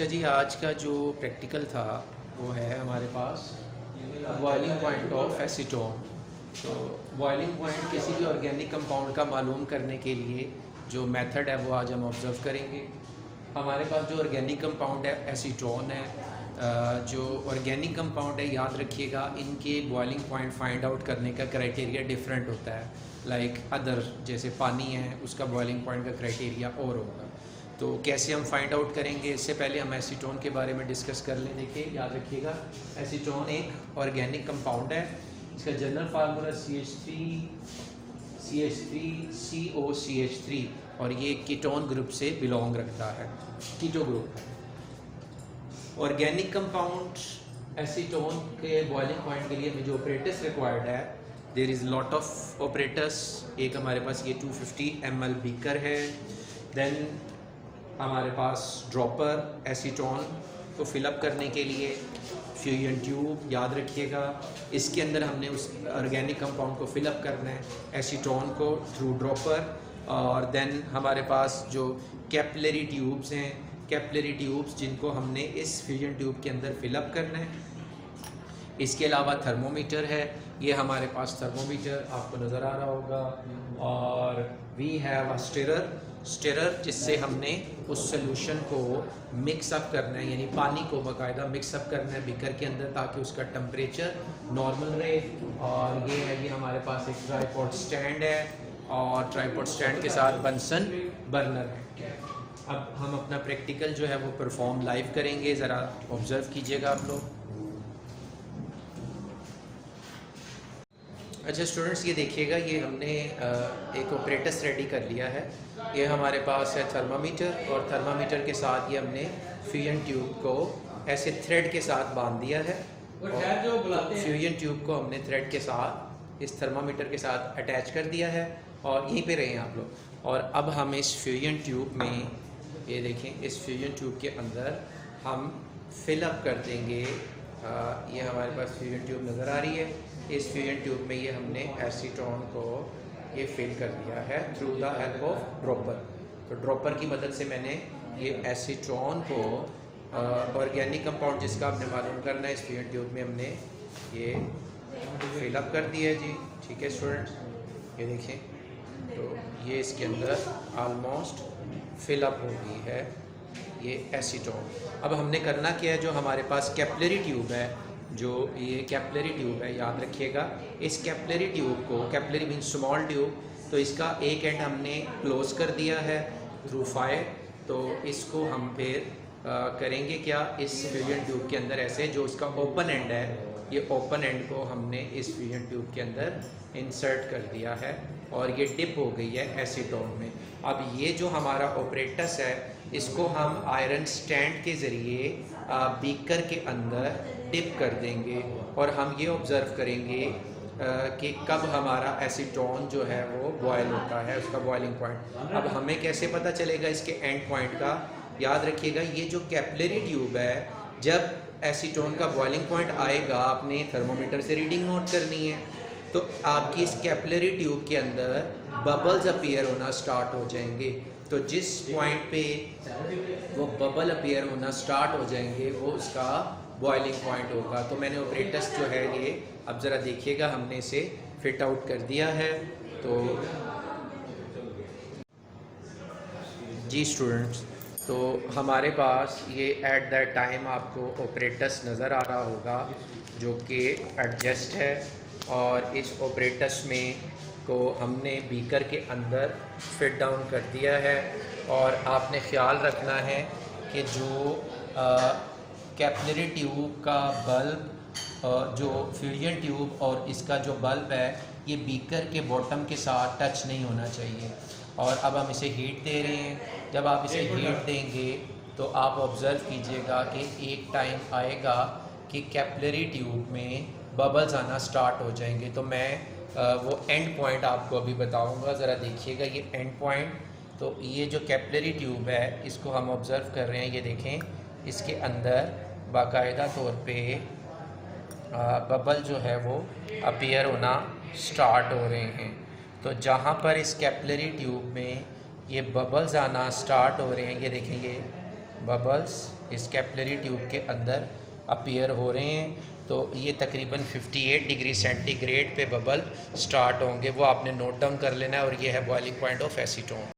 अच्छा जी, आज का जो प्रैक्टिकल था वो है हमारे पास बॉइलिंग पॉइंट ऑफ एसीटोन। तो बॉइलिंग पॉइंट किसी भी ऑर्गेनिक कंपाउंड का मालूम करने के लिए जो मेथड है वो आज हम ऑब्ज़र्व करेंगे। हमारे पास जो ऑर्गेनिक कंपाउंड है एसीटोन है। जो ऑर्गेनिक कंपाउंड है याद रखिएगा, इनके बॉइलिंग पॉइंट फाइंड आउट करने का क्राइटेरिया डिफरेंट होता है। लाइक अदर जैसे पानी है, उसका बॉइलिंग पॉइंट का क्राइटेरिया और होगा। तो कैसे हम फाइंड आउट करेंगे, इससे पहले हम एसीटोन के बारे में डिस्कस कर लें। देखिए याद रखिएगा, एसीटोन एक ऑर्गेनिक कंपाउंड है। इसका जनरल फार्मूला CH3COCH3 और ये कीटोन ग्रुप से बिलोंग रखता है, keto group. Organic compound acetone के बॉइलिंग पॉइंट के लिए हमें जो ऑपरेटर्स रिक्वायर्ड है, there is lot of operators. एक हमारे पास ये 250 ml बीकर है। देन हमारे पास ड्रॉपर एसीटोन को फिलअप करने के लिए, फ्यूजन ट्यूब याद रखिएगा, इसके अंदर हमने उस ऑर्गेनिक कंपाउंड को फिलअप करना है एसीटोन को थ्रू ड्रॉपर। और देन हमारे पास जो कैपिलरी ट्यूब्स हैं, कैपिलरी ट्यूब्स जिनको हमने इस फ्यूजन ट्यूब के अंदर फिलअप करना है। इसके अलावा थर्मोमीटर है, ये हमारे पास थर्मोमीटर आपको नज़र आ रहा होगा। और वी हैव अ स्टिरर जिससे हमने उस सोल्यूशन को मिक्स अप करना है, यानी पानी को बाकायदा मिक्स अप करना है बीकर के अंदर ताकि उसका टेम्परेचर नॉर्मल रहे। और ये है, ये हमारे पास एक ट्राइपॉड स्टैंड है और ट्राइपॉड स्टैंड के साथ बंसन बर्नर है। अब हम अपना प्रैक्टिकल जो है वो परफॉर्म लाइव करेंगे, ज़रा ऑब्ज़र्व कीजिएगा आप लोग। अच्छा स्टूडेंट्स, ये देखिएगा, ये हमने एक ऑपरेटस रेडी कर लिया है। ये हमारे पास है थर्मामीटर और थर्मामीटर के साथ ये हमने फ्यूजन ट्यूब को ऐसे थ्रेड के साथ बांध दिया है। और फ्यूजन ट्यूब को हमने थ्रेड के साथ इस थर्मामीटर के साथ अटैच कर दिया है और यहीं पे रहे आप लोग। और अब हम इस फ्यूजन ट्यूब में, ये देखें, इस फ्यूजन ट्यूब के अंदर हम फिलअप कर देंगे। ये हमारे पास फ्यूजन ट्यूब नज़र आ रही है। इस फ्यूजन ट्यूब में ये हमने एसीटोन को ये फिल कर दिया है through the help of dropper. तो ड्रॉपर की मदद से मैंने ये एसीटोन को ऑर्गेनिक कंपाउंड जिसका आपने मालूम करना है, इस फ्यूजन ट्यूब में हमने ये फिलअप कर दिया है जी। ठीक है स्टूडेंट्स, ये देखें, तो ये इसके अंदर ऑलमोस्ट फिलअप हो गई है ये एसीटोन। अब हमने करना क्या है, जो हमारे पास कैपिलरी ट्यूब है, जो ये कैपिलरी ट्यूब है याद रखिएगा, इस कैपिलरी ट्यूब को, कैपिलरी मीन्स स्मॉल ट्यूब, तो इसका एक एंड हमने क्लोज कर दिया है थ्रू फायर। तो इसको हम फिर करेंगे क्या, इस फ्यूजन ट्यूब के अंदर ऐसे, जो इसका ओपन एंड है, ये ओपन एंड को हमने इस फ्यूजन ट्यूब के अंदर इंसर्ट कर दिया है और ये डिप हो गई है एसीटोन में। अब ये जो हमारा ऑपरेटस है, इसको हम आयरन स्टैंड के ज़रिए बीकर के अंदर डिप कर देंगे और हम ये ऑब्ज़र्व करेंगे कि कब हमारा एसीटोन जो है वो बॉयल होता है, उसका बॉइलिंग पॉइंट। अब हमें कैसे पता चलेगा इसके एंड पॉइंट का, याद रखिएगा, ये जो कैपिलरी ट्यूब है, जब एसीटोन का बॉइलिंग पॉइंट आएगा, आपने थर्मोमीटर से रीडिंग नोट करनी है, तो आपकी इस कैपिलरी ट्यूब के अंदर बबल्स अपीयर होना स्टार्ट हो जाएंगे। तो जिस पॉइंट पे वो बबल अपीयर होना स्टार्ट हो जाएंगे वो उसका बॉइलिंग पॉइंट होगा। तो मैंने ऑपरेटस जो है ये, अब ज़रा देखिएगा, हमने इसे फिट आउट कर दिया है। तो जी स्टूडेंट्स, तो हमारे पास ये एट दैट टाइम आपको ऑपरेटस नज़र आ रहा होगा जो कि एडजस्ट है। और इस ऑपरेटस में को हमने बीकर के अंदर फिट डाउन कर दिया है। और आपने ख्याल रखना है कि जो कैपिलरी ट्यूब का बल्ब, जो फ्यूजन ट्यूब और इसका जो बल्ब है, ये बीकर के बॉटम के साथ टच नहीं होना चाहिए। और अब हम इसे हीट दे रहे हैं। जब आप इसे हीट देंगे तो आप ऑब्ज़र्व कीजिएगा कि एक टाइम आएगा कि कैपिलरी ट्यूब में बबल्स आना स्टार्ट हो जाएंगे। तो मैं वो एंड पॉइंट आपको अभी बताऊंगा, ज़रा देखिएगा ये एंड पॉइंट। तो ये जो कैपिलरी ट्यूब है, इसको हम ऑब्ज़र्व कर रहे हैं, ये देखें, इसके अंदर बाकायदा तौर पे बबल जो है वो अपीयर होना स्टार्ट हो रहे हैं। तो जहाँ पर इस कैपिलरी ट्यूब में ये बबल्स आना स्टार्ट हो रहे हैं, ये देखेंगे बबल्स इस कैपिलरी ट्यूब के अंदर अपीयर हो रहे हैं। तो ये तकरीबन 58 डिग्री सेंटीग्रेड पे बबल स्टार्ट होंगे, वो आपने नोट डाउन कर लेना है। और ये है बॉइलिंग पॉइंट ऑफ एसीटोन।